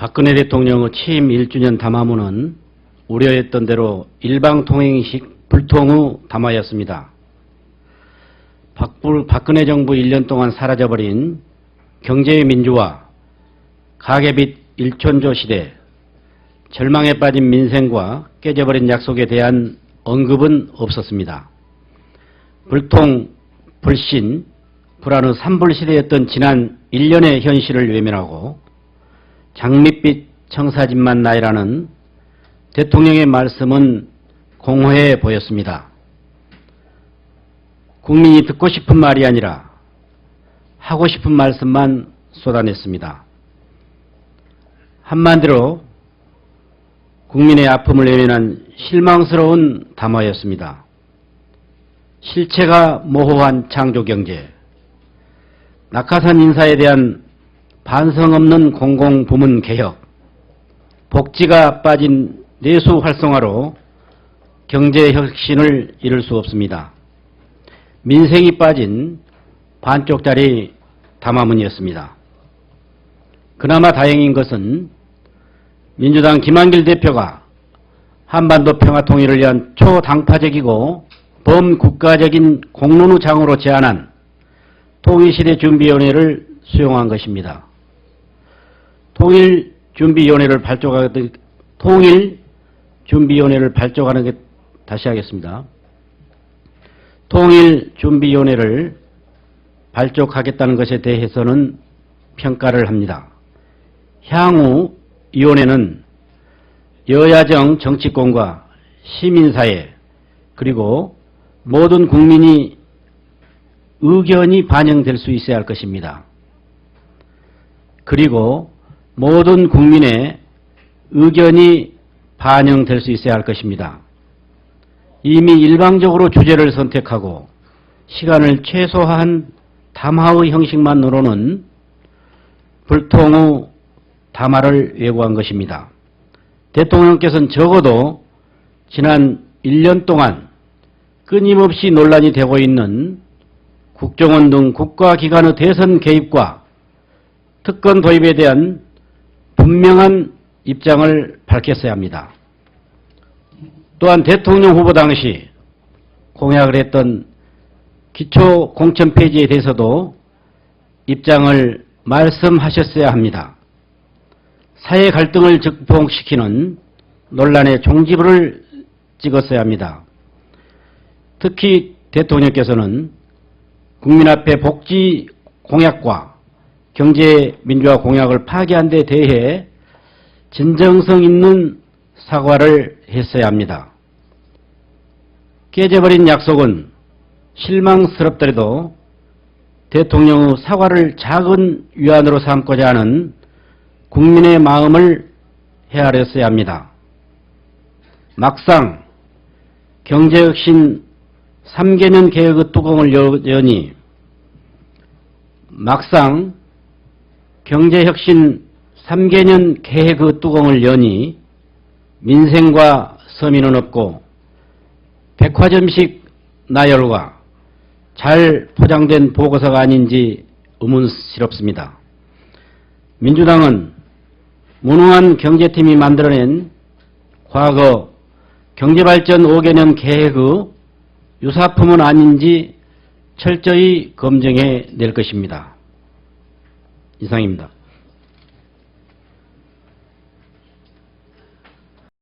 박근혜 대통령의 취임 1주년 담화문은 우려했던 대로 일방통행식 불통 후 담화였습니다. 박근혜 정부 1년 동안 사라져버린 경제의 민주화, 가계빚 1천조 시대, 절망에 빠진 민생과 깨져버린 약속에 대한 언급은 없었습니다. 불통, 불신, 불안의 산불시대였던 지난 1년의 현실을 외면하고 장밋빛 청사진만 나이라는 대통령의 말씀은 공허해 보였습니다. 국민이 듣고 싶은 말이 아니라 하고 싶은 말씀만 쏟아냈습니다. 한마디로 국민의 아픔을 외면한 실망스러운 담화였습니다. 실체가 모호한 창조경제, 낙하산 인사에 대한 반성 없는 공공부문 개혁, 복지가 빠진 내수 활성화로 경제 혁신을 이룰 수 없습니다. 민생이 빠진 반쪽짜리 담화문이었습니다. 그나마 다행인 것은 민주당 김한길 대표가 한반도 평화통일을 위한 초당파적이고 범국가적인 공론의 장으로 제안한 통일시대준비위원회를 수용한 것입니다. 통일준비위원회를 발족하는 게 다시 하겠습니다. 통일준비위원회를 발족하겠다는 것에 대해서는 평가를 합니다. 향후 위원회는 여야정 정치권과 시민사회 그리고 모든 국민이 의견이 반영될 수 있어야 할 것입니다. 그리고 모든 국민의 의견이 반영될 수 있어야 할 것입니다. 이미 일방적으로 주제를 선택하고 시간을 최소화한 담화의 형식만으로는 불통 후 담화를 예고한 것입니다. 대통령께서는 적어도 지난 1년 동안 끊임없이 논란이 되고 있는 국정원 등 국가기관의 대선 개입과 특권 도입에 대한 분명한 입장을 밝혔어야 합니다. 또한 대통령 후보 당시 공약을 했던 기초공천 폐지에 대해서도 입장을 말씀하셨어야 합니다. 사회 갈등을 증폭시키는 논란의 종지부를 찍었어야 합니다. 특히 대통령께서는 국민 앞에 복지 공약과 경제 민주화 공약을 파기한 데 대해 진정성 있는 사과를 했어야 합니다. 깨져버린 약속은 실망스럽더라도 대통령의 사과를 작은 위안으로 삼고자 하는 국민의 마음을 헤아렸어야 합니다. 막상 경제혁신 3개년 계획의 뚜껑을 여니 경제혁신 3개년 계획의 뚜껑을 여니 민생과 서민은 없고 백화점식 나열과 잘 포장된 보고서가 아닌지 의문스럽습니다. 민주당은 무능한 경제팀이 만들어낸 과거 경제발전 5개년 계획의 유사품은 아닌지 철저히 검증해 낼 것입니다. 이상입니다.